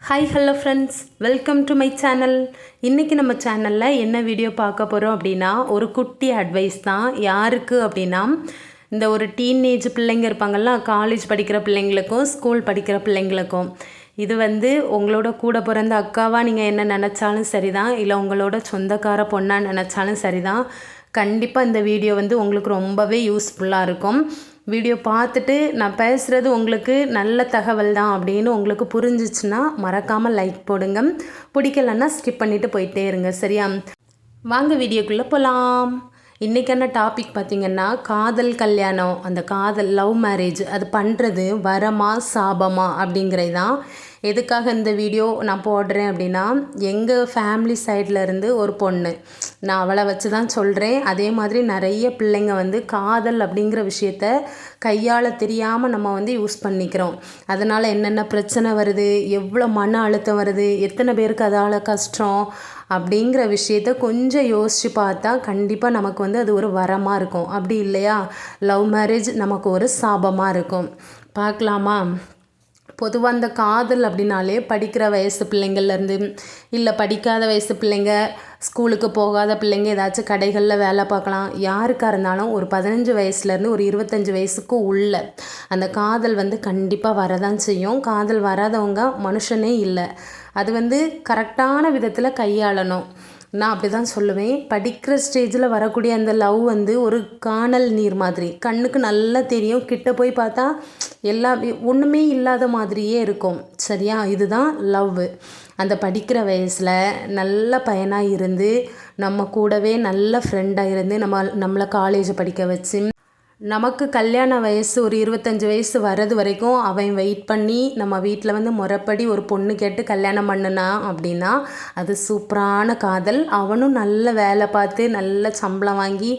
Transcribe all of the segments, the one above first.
Hi hello friends, welcome to my channel. இன்றைக்கி நம்ம சேனலில் என்ன வீடியோ பார்க்க போகிறோம் அப்படின்னா, ஒரு குட்டி அட்வைஸ் தான். யாருக்கு அப்படின்னா, இந்த ஒரு டீனேஜ் பிள்ளைங்க இருப்பாங்கள்ல, காலேஜ் படிக்கிற பிள்ளைங்களுக்கும் ஸ்கூல் படிக்கிற பிள்ளைங்களுக்கும். இது உங்களோட கூட பிறந்த அக்காவாக நீங்கள் என்ன நினச்சாலும் சரி தான், இல்லை உங்களோட சொந்தக்கார பொண்ணாக நினச்சாலும் சரி தான், கண்டிப்பாக இந்த வீடியோ உங்களுக்கு ரொம்பவே யூஸ்ஃபுல்லாக இருக்கும். வீடியோ பார்த்துட்டு நான் பேசுகிறது உங்களுக்கு நல்ல தகவல் தான் அப்படின்னு உங்களுக்கு புரிஞ்சிச்சுன்னா மறக்காமல் லைக் போடுங்க. பிடிக்கலன்னா ஸ்கிப் பண்ணிவிட்டு போயிட்டே இருங்க, சரியா? வாங்க வீடியோக்குள்ளே போகலாம். இன்றைக்கான டாபிக் பார்த்திங்கன்னா, காதல் கல்யாணம், அந்த காதல் லவ் மேரேஜ் அது பண்ணுறது வரமா சாபமா அப்படிங்கிறது தான். எதுக்காக இந்த வீடியோ நான் போடுறேன் அப்படின்னா, எங்கள் ஃபேமிலி சைட்லேருந்து ஒரு பொண்ணு, நான் அவளை வச்சு தான் சொல்கிறேன். அதே மாதிரி நிறைய பிள்ளைங்க காதல் அப்படிங்கிற விஷயத்த கையாள தெரியாமல் நம்ம யூஸ் பண்ணிக்கிறோம். அதனால் என்னென்ன பிரச்சனை வருது, எவ்வளோ மன அழுத்தம் வருது, எத்தனை பேருக்கு அதால் கஷ்டம் அப்படிங்கிற விஷயத்த கொஞ்சம் யோசித்து பார்த்தா கண்டிப்பாக நமக்கு அது ஒரு வரமாக இருக்கும். அப்படி இல்லையா, லவ் மேரேஜ் நமக்கு ஒரு சாபமாக இருக்கும். பார்க்கலாமா? பொதுவாக அந்த காதல் அப்படின்னாலே படிக்கிற வயசு பிள்ளைங்கள்லேருந்து, இல்லை படிக்காத வயசு பிள்ளைங்க, ஸ்கூலுக்கு போகாத பிள்ளைங்க, ஏதாச்சும் கடைகளில் வேலை பார்க்கலாம், யாருக்காக இருந்தாலும் ஒரு 15 வயசுலேருந்து ஒரு 25 வயசுக்கு உள்ள அந்த காதல் கண்டிப்பாக வரதான் செய்யும். காதல் வராதவங்க மனுஷனே இல்லை. அது கரெக்டான விதத்தில் கையாளணும். நான் அப்படி தான் சொல்லுவேன். படிக்கிற ஸ்டேஜில் வரக்கூடிய அந்த லவ் ஒரு காணல் நீர் மாதிரி, கண்ணுக்கு நல்லா தெரியும், கிட்ட போய் பார்த்தா எல்லாம் ஒன்றுமே இல்லாத மாதிரியே இருக்கும், சரியா? இதுதான் லவ். அந்த படிக்கிற வயசில் நல்ல பையனாக இருந்து, நம்ம கூடவே நல்ல ஃப்ரெண்டாக இருந்து, நம்மளை காலேஜ் படிக்க வச்சு, நமக்கு கல்யாண வயசு ஒரு 25 வயசு வர்றது வரைக்கும் அவன் வெயிட் பண்ணி நம்ம வீட்டில் முறைப்படி ஒரு பொண்ணு கேட்டு கல்யாணம் பண்ணுனா அப்படின்னா அது சூப்பரான காதல். அவனும் நல்ல வேலை பார்த்து நல்ல சம்பளம் வாங்கி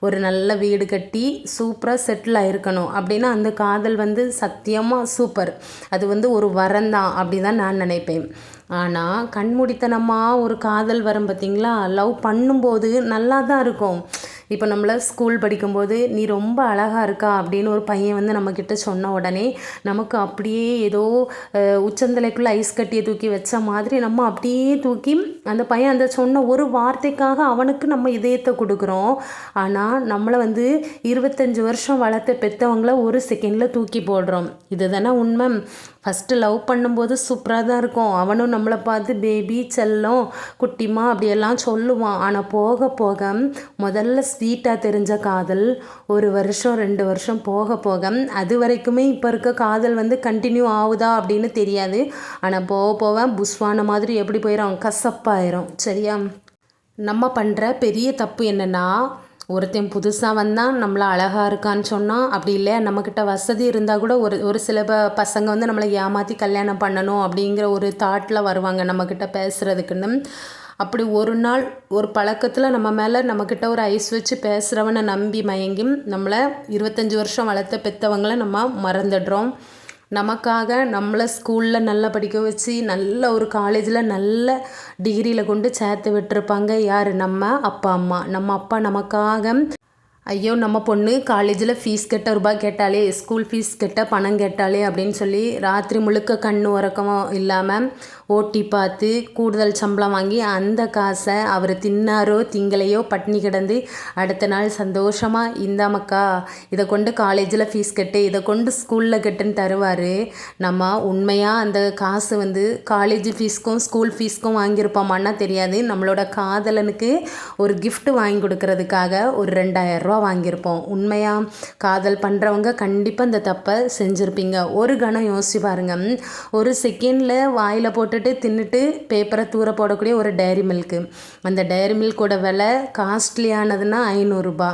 ஒரு நல்ல வீடு கட்டி சூப்பராக செட்டில் ஆகிருக்கணும் அப்படின்னா அந்த காதல் சத்தியமாக சூப்பர். அது ஒரு வரந்தான் அப்படி தான் நான் நினைப்பேன். ஆனால் கண்மூடித்தனமாக ஒரு காதல் வரும் பார்த்திங்களா, லவ் பண்ணும்போது நல்லா தான் இருக்கும். இப்போ நம்மளை ஸ்கூல் படிக்கும்போது நீ ரொம்ப அழகாக இருக்கா அப்படின்னு ஒரு பையன் நம்மக்கிட்ட சொன்ன உடனே நமக்கு அப்படியே ஏதோ உச்சந்தலைக்குள்ளே ஐஸ் கட்டியை தூக்கி வச்ச மாதிரி நம்ம அப்படியே தூக்கி அந்த பையன் அந்த சொன்ன ஒரு வார்த்தைக்காக அவனுக்கு நம்ம இதயத்தை கொடுக்குறோம். ஆனால் நம்மளை 25 வருஷம் வளர்த்த பெற்றவங்கள ஒரு செகண்டில் தூக்கி போடுறோம். இது தானே உண்மை. ஃபஸ்ட்டு லவ் பண்ணும்போது சூப்பராக தான் இருக்கும். அவனும் நம்மளை பார்த்து பேபி, செல்லம், குட்டிமா அப்படியெல்லாம் சொல்லுவான். ஆனால் போக போக முதல்ல ஸ்வீட்டாக தெரிஞ்ச காதல் 1 வருஷம் 2 வருஷம் போக போக அது வரைக்குமே இப்போ இருக்க காதல் கண்டினியூ ஆகுதா அப்படின்னு தெரியாது. ஆனால் போக போக புஸ்வான மாதிரி எப்படி போயிடும், கசப்பாயிரும், சரியா? நம்ம பண்ணுற பெரிய தப்பு என்னென்னா, ஒருத்தன் புதுசாக வந்தால் நம்மளை அழகாக இருக்கான்னு சொன்னால், அப்படி இல்லை நம்மக்கிட்ட வசதி இருந்தால் கூட ஒரு சில பசங்க நம்மளை ஏமாற்றி கல்யாணம் பண்ணணும் அப்படிங்கிற ஒரு தாட்டில் வருவாங்க நம்மக்கிட்ட பேசுகிறதுக்குன்னு. அப்படி ஒரு நாள் ஒரு பழக்கத்தில் நம்ம மேலே நம்மக்கிட்ட ஒரு ஐஸ் வச்சு பேசுகிறவனை நம்பி மயங்கி நம்மளை 25 வருஷம் வளர்த்த பெற்றவங்களை நம்ம மறந்துடுறோம். நமக்காக நம்மளை ஸ்கூலில் நல்லா படிக்க வச்சு நல்ல ஒரு காலேஜில் நல்ல டிகிரியில் கொண்டு சேர்த்து விட்டுருப்பாங்க யார்? நம்ம அப்பா அம்மா. நம்ம அப்பா நமக்காக, ஐயோ நம்ம பொண்ணு காலேஜில் ஃபீஸ் கட்ட ரூபாய் கேட்டாலே, ஸ்கூல் ஃபீஸ் கட்ட பணம் கேட்டாலே அப்படின்னு சொல்லி ராத்திரி முழுக்க கண்ணு உறக்கமும் இல்லாமல் ஓட்டி பார்த்து கூடுதல் சம்பளம் வாங்கி அந்த காசை அவர் தின்னாரோ திங்களையோ பட்னி கிடந்து அடுத்த நாள் சந்தோஷமாக இந்தாமக்கா இதை கொண்டு காலேஜில் ஃபீஸ் கட்டு, இதை கொண்டு ஸ்கூலில் கட்டுன்னு தருவார். நம்ம உண்மையாக அந்த காசு காலேஜ் ஃபீஸ்க்கும் ஸ்கூல் ஃபீஸ்க்கும் வாங்கியிருப்போமான்னா தெரியாது. நம்மளோட காதலனுக்கு ஒரு கிஃப்ட் வாங்கி கொடுக்கறதுக்காக ஒரு 2000 ரூபா வாங்கியிருப்போம். உண்மையாக காதல் பண்ணுறவங்க கண்டிப்பாக இந்த தப்பை செஞ்சுருப்பீங்க. ஒரு கணம் யோசிச்சு பாருங்கள். ஒரு செகண்டில் வாயில் போட்டுட்டு தின்னுட்டு பேப்பரை தூர போடக்கூடிய ஒரு டைரி மில்க்கு, அந்த டைரி மில்கோட விலை காஸ்ட்லியானதுன்னா 500 ரூபா.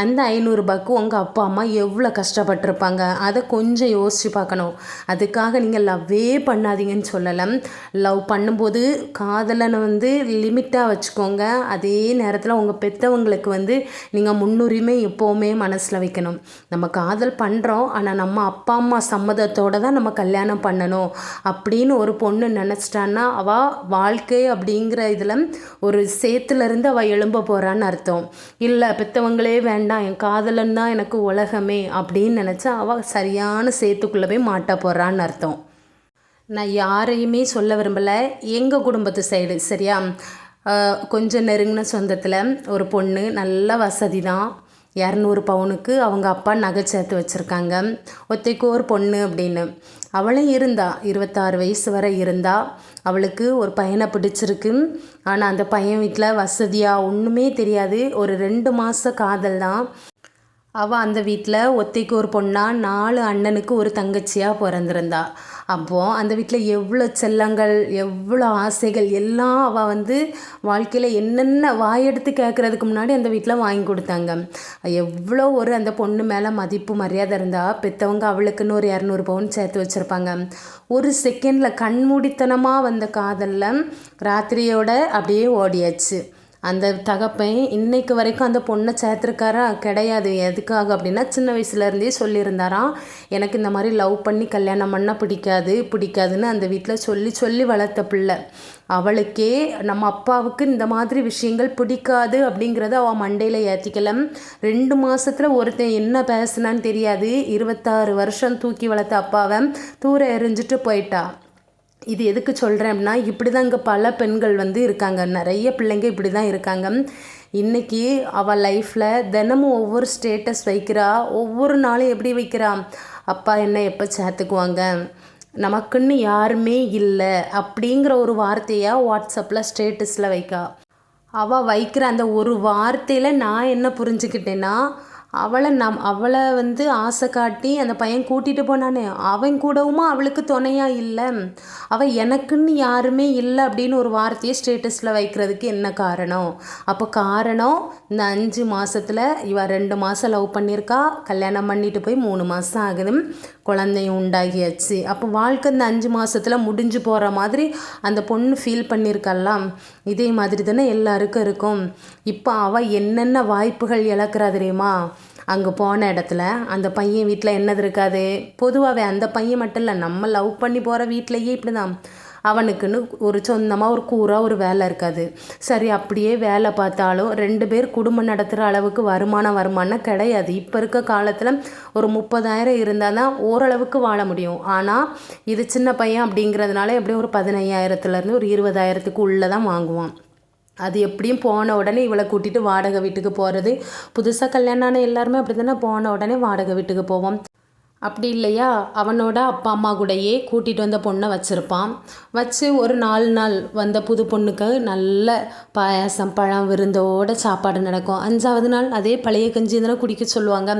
அந்த 500 ரூபாய்க்கு உங்கள் அப்பா அம்மா எவ்வளோ கஷ்டப்பட்டிருப்பாங்க, அதை கொஞ்சம் யோசித்து பார்க்கணும். அதுக்காக நீங்கள் லவ்வே பண்ணாதீங்கன்னு சொல்லலை. லவ் பண்ணும்போது காதலனை லிமிட்டாக வச்சுக்கோங்க. அதே நேரத்தில் உங்கள் பெற்றவங்களுக்கு நீங்கள் முன்னுரிமை எப்போவுமே மனசில் வைக்கணும். நம்ம காதல் பண்ணுறோம், ஆனால் நம்ம அப்பா அம்மா சம்மதத்தோடு தான் நம்ம கல்யாணம் பண்ணணும் அப்படின்னு ஒரு பொண்ணு நினச்சிட்டான்னா அவள் வாழ்க்கை அப்படிங்கிற இதில் ஒரு சேத்துலேருந்து அவள் எழும்ப போகிறான்னு அர்த்தம். இல்லை பெற்றவங்களே வேண்டாம், என் காதலன் தான் எனக்கு உலகமே அப்படின்னு நினச்சா அவள் சரியான சேத்துக்குள்ளே போய் மாட்ட போகிறான்னு அர்த்தம். நான் யாரையுமே சொல்ல விரும்பலை, எங்கள் குடும்பத்து சைடு சரியா. கொஞ்சம் நெருங்கின சொந்தத்தில் ஒரு பொண்ணு, நல்ல வசதி தான். 200 பவுனுக்கு அவங்க அப்பா நகை சேர்த்து வச்சுருக்காங்க. ஒத்தைக்கு ஒரு பொண்ணு அப்படின்னு. அவளும் இருந்தா, 26 வயசு வரை இருந்தா. அவளுக்கு ஒரு பையனை பிடிச்சிருக்கு. ஆனால் அந்த பையன் வீட்டில் வசதியாக ஒன்றுமே தெரியாது. ஒரு 2 மாத காதல் தான். அவள் அந்த வீட்டில் ஒத்தைக்கு ஒரு பொண்ணாக 4 அண்ணனுக்கு ஒரு தங்கச்சியாக பிறந்திருந்தா. அப்போது அந்த வீட்டில் எவ்வளோ செல்லங்கள், எவ்வளோ ஆசைகள் எல்லாம் அவள் வாழ்க்கையில் என்னென்ன வாயெடுத்து கேட்குறதுக்கு முன்னாடி அந்த வீட்டில் வாங்கி கொடுத்தாங்க. எவ்வளோ ஒரு அந்த பொண்ணு மேலே மதிப்பு மரியாதை இருந்தால் பெற்றவங்க அவளுக்குன்னு ஒரு 200 பவுன் சேர்த்து வச்சுருப்பாங்க. ஒரு செகண்டில் கண்மூடித்தனமாக வந்த காதலில் ராத்திரியோட அப்படியே ஓடியாச்சு. அந்த தகப்பன் இன்னைக்கு வரைக்கும் அந்த பொண்ணை சேர்த்துருக்காரா கிடையாது. எதுக்காக அப்படின்னா, சின்ன வயசுலேருந்தே சொல்லியிருந்தாராம், எனக்கு இந்த மாதிரி லவ் பண்ணி கல்யாணம் பண்ணால் பிடிக்காதுன்னு அந்த வீட்டில் சொல்லி சொல்லி வளர்த்த பிள்ளை. அவளுக்கே நம்ம அப்பாவுக்கு இந்த மாதிரி விஷயங்கள் பிடிக்காது அப்படிங்கிறத அவள் மண்டையில் ஏற்றிக்கலாம். 2 மாதத்தில் ஒருத்தன் என்ன பேசுனான்னு தெரியாது. 26 வருஷம் தூக்கி வளர்த்த அப்பாவை தூர எறிஞ்சிட்டு போயிட்டா. இது எதுக்கு சொல்கிறேன் அப்படின்னா, இப்படி தான் இங்கே பல பெண்கள் இருக்காங்க. நிறைய பிள்ளைங்க இப்படி தான் இருக்காங்க. இன்றைக்கி அவள் லைஃப்பில் தினமும் ஒவ்வொரு ஸ்டேட்டஸ் வைக்கிறா. ஒவ்வொரு நாளும் எப்படி வைக்கிறா, அப்பா என்ன எப்போ சேர்த்துக்குவாங்க, நமக்குன்னு யாருமே இல்லை அப்படிங்கிற ஒரு வார்த்தையை வாட்ஸ்அப்பில் ஸ்டேட்டஸில் வைக்கா. அவள் வைக்கிற அந்த ஒரு வார்த்தையில் நான் என்ன புரிஞ்சுக்கிட்டேன்னா, அவளை ஆசை காட்டி அந்த பையன் கூட்டிகிட்டு போனானே, அவன் கூடவுமா அவளுக்கு துணையாக இல்லை. அவள் எனக்குன்னு யாருமே இல்லை அப்படின்னு ஒரு வார்த்தையை ஸ்டேட்டஸில் வைக்கிறதுக்கு என்ன காரணம்? அப்போ காரணம், இந்த 5 மாதத்தில் இவள் 2 மாதம் லவ் பண்ணியிருக்கா. கல்யாணம் பண்ணிட்டு போய் 3 மாதம் ஆகுது. குழந்தையும் உண்டாகியாச்சு. அப்போ வாழ்க்கை இந்த 5 மாதத்தில் முடிஞ்சு போகிற மாதிரி அந்த பொண்ணு ஃபீல் பண்ணியிருக்கலாம். இதே மாதிரி தானே எல்லாருக்கும் இருக்கும். இப்போ அவள் என்னென்ன வாய்ப்புகள் இழக்கிறா தெரியுமா? அங்கே போன இடத்துல அந்த பையன் வீட்டில் என்னது இருக்காது. பொதுவாகவே அந்த பையன் மட்டும் இல்லை, நம்ம லவ் பண்ணி போகிற வீட்டிலையே இப்படி தான். அவனுக்குன்னு ஒரு சொந்தமாக ஒரு கூறாக ஒரு வேலை இருக்காது. சரி, அப்படியே வேலை பார்த்தாலும் 2 பேர் குடும்பம் நடத்துகிற அளவுக்கு வருமானம் கிடையாது. இப்போ இருக்க காலத்தில் ஒரு 30,000 இருந்தால் தான் ஓரளவுக்கு வாழ முடியும். ஆனால் இது சின்ன பையன் அப்படிங்கிறதுனால எப்படியும் ஒரு 15,000லேருந்து ஒரு 20,000த்துக்கு உள்ளே தான் வாங்குவான். அது எப்படியும் போன உடனே இவளை கூட்டிகிட்டு வாடகை வீட்டுக்கு போகிறது. புதுசாக கல்யாணம் ஆன எல்லாருமே அப்படி தானே, போன உடனே வாடகை வீட்டுக்கு போவோம். அப்படி இல்லையா, அவனோட அப்பா அம்மா கூடயே கூட்டிகிட்டு வந்த பொண்ணை வச்சுருப்பான். வச்சு ஒரு 4 நாள் வந்த புது பொண்ணுக்கு நல்ல பாயாசம் பழம் விருந்தோட சாப்பாடு நடக்கும். 5ஆவது நாள் அதே பழைய கஞ்சி தானே குடிக்க சொல்லுவாங்க.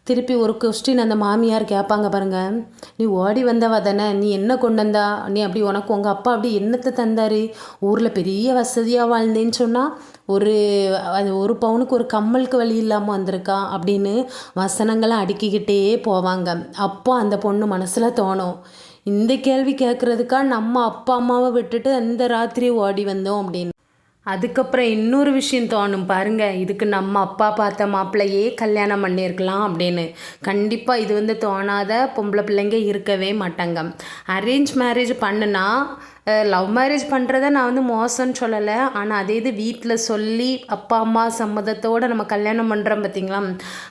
திருப்பி ஒரு கொஸ்டின் அந்த மாமியார் கேட்பாங்க பாருங்கள், நீ ஓடி வந்தவா தானே, நீ என்ன கொண்டு வந்தா, நீ அப்படி உனக்கு உங்கள் அப்பா அப்படி என்னத்தை தந்தார், ஊரில் பெரிய வசதியாக வாழ்ந்தேன்னு சொன்னால் ஒரு பவுனுக்கு ஒரு கம்மலுக்கு வழி இல்லாமல் வந்திருக்கா அப்படின்னு வசனங்களை அடுக்கிக்கிட்டே போவாங்க. அப்போ அந்த பொண்ணு மனசில் தோணும், இந்த கேள்வி கேட்குறதுக்கா நம்ம அப்பா அம்மாவை விட்டுட்டு அந்த ராத்திரி ஓடி வந்தோம் அப்படின்னு. அதுக்கப்புறம் இன்னொரு விஷயம் தோணும் பாருங்கள், இதுக்கு நம்ம அப்பா பார்த்த மாப்பிள்ளையே கல்யாணம் பண்ணியிருக்கலாம் அப்படின்னு. கண்டிப்பாக இது தோணாத பொம்பளை பிள்ளைங்க இருக்கவே மாட்டாங்க. அரேஞ்ச் மேரேஜ் பண்ணுனா, லவ் மேரேஜ் பண்ணுறத நான் மோசம்னு சொல்லலை. ஆனால் அதே இது வீட்டில் சொல்லி அப்பா அம்மா சம்மதத்தோடு நம்ம கல்யாணம் பண்ணுறோம் பார்த்திங்களா,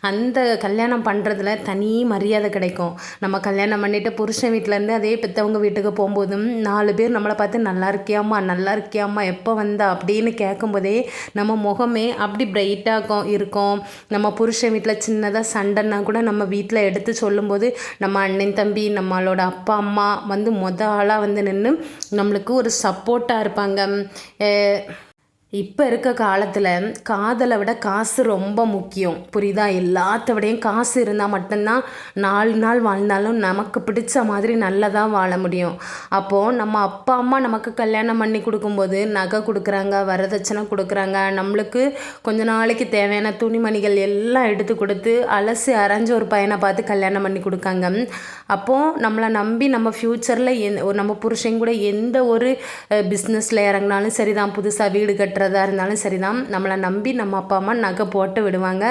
அந்த கல்யாணம் பண்ணுறதுல தனி மரியாதை கிடைக்கும். நம்ம கல்யாணம் பண்ணிவிட்டு புருஷன் வீட்டிலேருந்து அதே பெற்றவங்க வீட்டுக்கு போகும்போதும் 4 பேர் நம்மளை பார்த்து நல்லா இருக்கியாம்மா எப்போ வந்தா அப்படின்னு கேட்கும்போதே நம்ம முகமே அப்படி பிரைட்டாக இருக்கும். நம்ம புருஷன் வீட்டில் சின்னதாக சண்டைன்னா கூட நம்ம வீட்டில் எடுத்து சொல்லும்போது நம்ம அண்ணன் தம்பி நம்மளோட அப்பா அம்மா ஆளாக நின்று நம்மளுக்கு ஒரு சப்போர்ட்டாக இருப்பாங்க. இப்போ இருக்க காலத்தில் காதலை விட காசு ரொம்ப முக்கியம், புரியுதா? எல்லாத்த விடையும் காசு இருந்தால் மட்டும்தான் 4 நாள் வாழ்ந்தாலும் நமக்கு பிடிச்ச மாதிரி நல்லதாக வாழ முடியும். அப்போது நம்ம அப்பா அம்மா நமக்கு கல்யாணம் பண்ணி கொடுக்கும்போது நகை கொடுக்குறாங்க, வரதட்சணை கொடுக்குறாங்க, நம்மளுக்கு கொஞ்ச நாளைக்கு தேவையான துணிமணிகள் எல்லாம் எடுத்து கொடுத்து அலசி அரைஞ்ச ஒரு பையனை பார்த்து கல்யாணம் பண்ணி கொடுக்காங்க. அப்போது நம்மளை நம்பி நம்ம ஃப்யூச்சரில் நம்ம புருஷன் கூட எந்த ஒரு பிஸ்னஸில் இறங்கினாலும் சரி தான், புதுசாக வீடு கட்டுறதா இருந்தாலும் சரி தான், நம்மளை நம்பி நம்ம அப்பா அம்மா நகை போட்டு விடுவாங்க.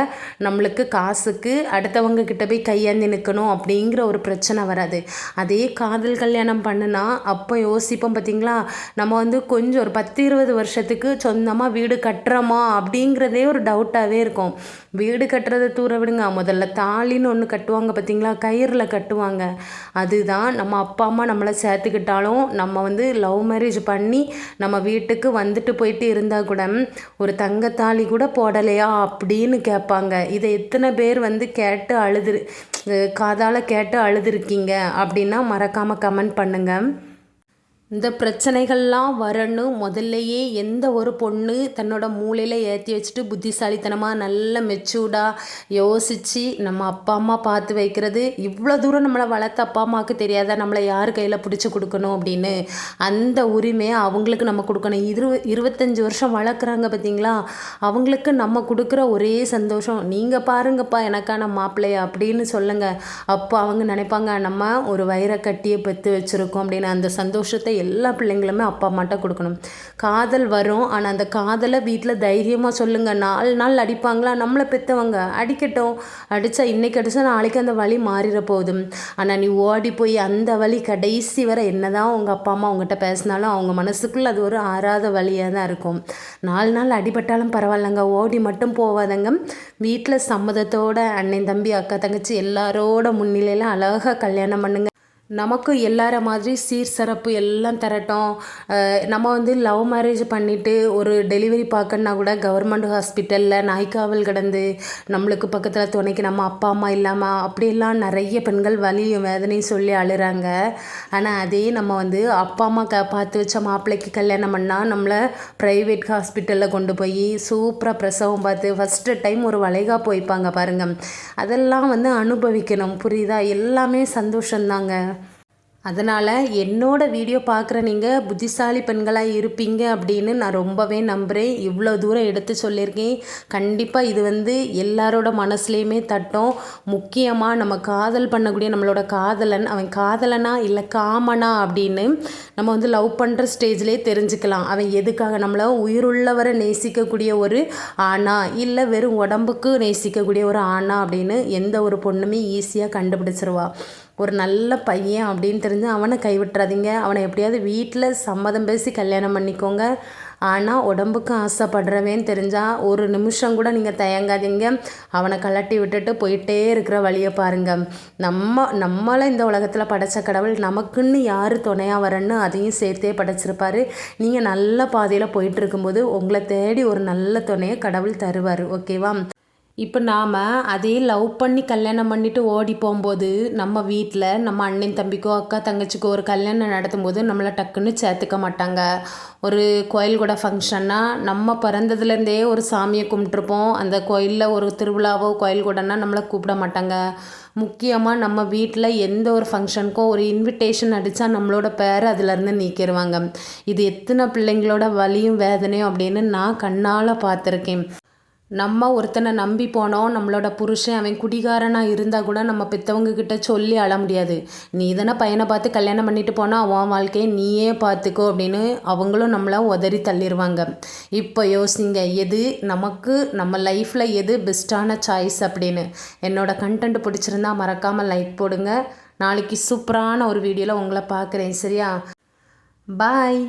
நம்மளுக்கு காசுக்கு அடுத்தவங்க கிட்ட போய் கையாந்தி நிற்கணும் அப்படிங்கிற ஒரு பிரச்சனை வராது. அதே காதல் கல்யாணம் பண்ணுனா அப்போ யோசிப்போம் பார்த்திங்களா, நம்ம கொஞ்சம் ஒரு 10-20 வருஷத்துக்கு சொந்தமாக வீடு கட்டுறோமா அப்படிங்கிறதே ஒரு டவுட்டாகவே இருக்கும். வீடு கட்டுறதை தூர விடுங்க, முதல்ல தாலின்னு ஒன்று கட்டுவாங்க பார்த்திங்களா, கயிறில் கட்டுவாங்க. அதுதான் நம்ம அப்பா அம்மா நம்மளை சேர்த்துக்கிட்டாலும் நம்ம வந்து லவ் மேரேஜ் பண்ணி நம்ம வீட்டுக்கு வந்துட்டு போயிட்டு இருந்தால் கூட ஒரு தங்கத்தாலி கூட போடலையா அப்படின்னு கேட்பாங்க. இதை எத்தனை பேர் வந்து காதால் கேட்டு அழுதுருக்கீங்க அப்படின்னா மறக்காமல் கமெண்ட் பண்ணுங்கள். இந்த பிரச்சனைகள்லாம் வரணும் முதல்லையே எந்த ஒரு பொண்ணு தன்னோட மூளையில் ஏற்றி வச்சுட்டு புத்திசாலித்தனமாக நல்ல மெச்சூர்டாக யோசித்து நம்ம அப்பா அம்மா பார்த்து வைக்கிறது. இவ்வளோ தூரம் நம்மளை வளர்த்த அப்பா அம்மாவுக்கு தெரியாதா நம்மளை யார் கையில் பிடிச்சி கொடுக்கணும் அப்படின்னு? அந்த உரிமையை அவங்களுக்கு நம்ம கொடுக்கணும். 25 வருஷம் வளர்க்குறாங்க பார்த்தீங்களா, அவங்களுக்கு நம்ம கொடுக்குற ஒரே சந்தோஷம் நீங்கள் பாருங்கப்பா எனக்கான மாப்பிள்ளையா அப்படின்னு சொல்லுங்கள். அப்போ அவங்க நினைப்பாங்க நம்ம ஒரு வைரக்கட்டியை பெற்று வச்சுருக்கோம் அப்படின்னு. அந்த சந்தோஷத்தை எல்லா பிள்ளைங்களுமே அப்பா அம்மாட்ட கொடுக்கணும். காதல் வரும், ஆனால் அந்த காதலை வீட்டில் தைரியமாக சொல்லுங்கள். 4 நாள் அடிப்பாங்களா, நம்மளை பெற்றவங்க அடிக்கட்டும், அடித்தா இன்றைக்கி அடித்தா நாளைக்கு அந்த வலி மாறிட போதும். ஆனால் நீ ஓடி போய் அந்த வலி கடைசி வரை என்ன தான் உங்கள் அப்பா அம்மா உங்கள்கிட்ட பேசினாலும் அவங்க மனசுக்குள்ளே அது ஒரு ஆறாத வலியாக தான் இருக்கும். 4 நாள் அடிபட்டாலும் பரவாயில்லைங்க, ஓடி மட்டும் போவாதங்க. வீட்டில் சம்மதத்தோட அண்ணன் தம்பி அக்கா தங்கச்சி எல்லாரோட முன்னிலையில் அழகாக கல்யாணம் பண்ணுங்க. நமக்கு எல்லார மாதிரி சீர் சிறப்பு எல்லாம் தரட்டும். நம்ம வந்து லவ் மேரேஜ் பண்ணிவிட்டு ஒரு டெலிவரி பார்க்கணுன்னா கூட கவர்மெண்ட் ஹாஸ்பிட்டலில் நாய்க்காவல் கிடந்து நம்மளுக்கு பக்கத்தில் துணைக்கு நம்ம அப்பா அம்மா இல்லாமல் அப்படியெல்லாம் நிறைய பெண்கள் வலியும் வேதனையும் சொல்லி அழுறாங்க. ஆனால் அதே நம்ம வந்து அப்பா அம்மா பார்த்து வச்ச மாப்பிள்ளைக்கு கல்யாணம் பண்ணால் நம்மளை ப்ரைவேட் ஹாஸ்பிட்டலில் கொண்டு போய் சூப்பராக பிரசவம் பார்த்து ஃபஸ்ட்டு டைம் ஒரு வளைகாப்பு வைப்பாங்க பாருங்கள். அதெல்லாம் வந்து அனுபவிக்கணும், புரியுதா? எல்லாமே சந்தோஷந்தாங்க. அதனால் என்னோடய வீடியோ பார்க்குற நீங்கள் புத்திசாலி பெண்களாக இருப்பீங்க அப்படின்னு நான் ரொம்பவே நம்புகிறேன். இவ்வளோ தூரம் எடுத்து சொல்லியிருக்கேன். கண்டிப்பாக இது வந்து எல்லாரோட மனசுலேயுமே தட்டும். முக்கியமாக நம்ம காதல் பண்ணக்கூடிய நம்மளோட காதலன் அவன் காதலனா இல்லை காமனா அப்படின்னு நம்ம வந்து லவ் பண்ணுற ஸ்டேஜ்லேயே தெரிஞ்சுக்கலாம். அவன் எதுக்காக நம்மளை உயிருள்ளவரை நேசிக்கக்கூடிய ஒரு ஆணா இல்லை வெறும் உடம்புக்கு நேசிக்கக்கூடிய ஒரு ஆணா அப்படின்னு எந்த ஒரு பொண்ணுமே ஈஸியாக கண்டுபிடிச்சிருவா. ஒரு நல்ல பையன் அப்படின்னு தெரிஞ்சு அவனை கைவிட்டுறாதீங்க. அவனை எப்படியாவது வீட்டில் சம்மதம் பேசி கல்யாணம் பண்ணிக்கோங்க. ஆனால் உடம்புக்கு ஆசைப்படுறவேன்னு தெரிஞ்சால் ஒரு நிமிஷம் கூட நீங்கள் தயங்காதீங்க. அவனை கலட்டி விட்டுட்டு போயிட்டே இருக்கிற வழியை பாருங்கள். நம்மளை இந்த உலகத்தில் படைத்த கடவுள் நமக்குன்னு யார் துணையாக வரன்னு அதையும் சேர்த்தே படைச்சிருப்பார். நீங்கள் நல்ல பாதையில் போயிட்டு இருக்கும்போது உங்களை தேடி ஒரு நல்ல துணையை கடவுள் தருவார். ஓகேவா? இப்போ நாம் அதே லவ் பண்ணி கல்யாணம் பண்ணிவிட்டு ஓடி போகும்போது நம்ம வீட்டில் நம்ம அண்ணன் தம்பிக்கோ அக்கா தங்கச்சிக்கோ ஒரு கல்யாணம் நடத்தும் போது நம்மளை டக்குன்னு சேர்த்துக்க மாட்டாங்க. ஒரு கோயில் கூட ஃபங்க்ஷன்னா நம்ம பிறந்ததுலேருந்தே ஒரு சாமியை கும்பிட்ருப்போம். அந்த கோயிலில் ஒரு திருவிழாவோ கோயில் கூடனா நம்மளை கூப்பிட மாட்டாங்க. முக்கியமாக நம்ம வீட்டில் எந்த ஒரு ஃபங்க்ஷனுக்கும் ஒரு இன்விடேஷன் அடித்தா நம்மளோட பேரை அதிலேருந்து நீக்கிடுவாங்க. இது எத்தனை பிள்ளைங்களோட வலியும் வேதனையும் அப்படின்னு நான் கண்ணால் பார்த்துருக்கேன். நம்ம ஒருத்தனை நம்பி போனோம், நம்மளோட புருஷன் அவன் குடிகாரனாக இருந்தால் கூட நம்ம பெற்றவங்கக்கிட்ட சொல்லி அழ முடியாது. நீ இதனை பையனை பார்த்து கல்யாணம் பண்ணிட்டு போனால் அவன் வாழ்க்கையை நீயே பார்த்துக்கோ அப்படின்னு அவங்களும் நம்மளை உதறி தள்ளிடுவாங்க. இப்போ யோசிங்க, எது நமக்கு நம்ம லைஃப்பில் எது பெஸ்ட்டான சாய்ஸ் அப்படின்னு. என்னோடய கண்டென்ட் பிடிச்சிருந்தா மறக்காமல் லைக் போடுங்க. நாளைக்கு சூப்பரான ஒரு வீடியோவில் உங்களை பார்க்குறேன். சரியா? பாய்.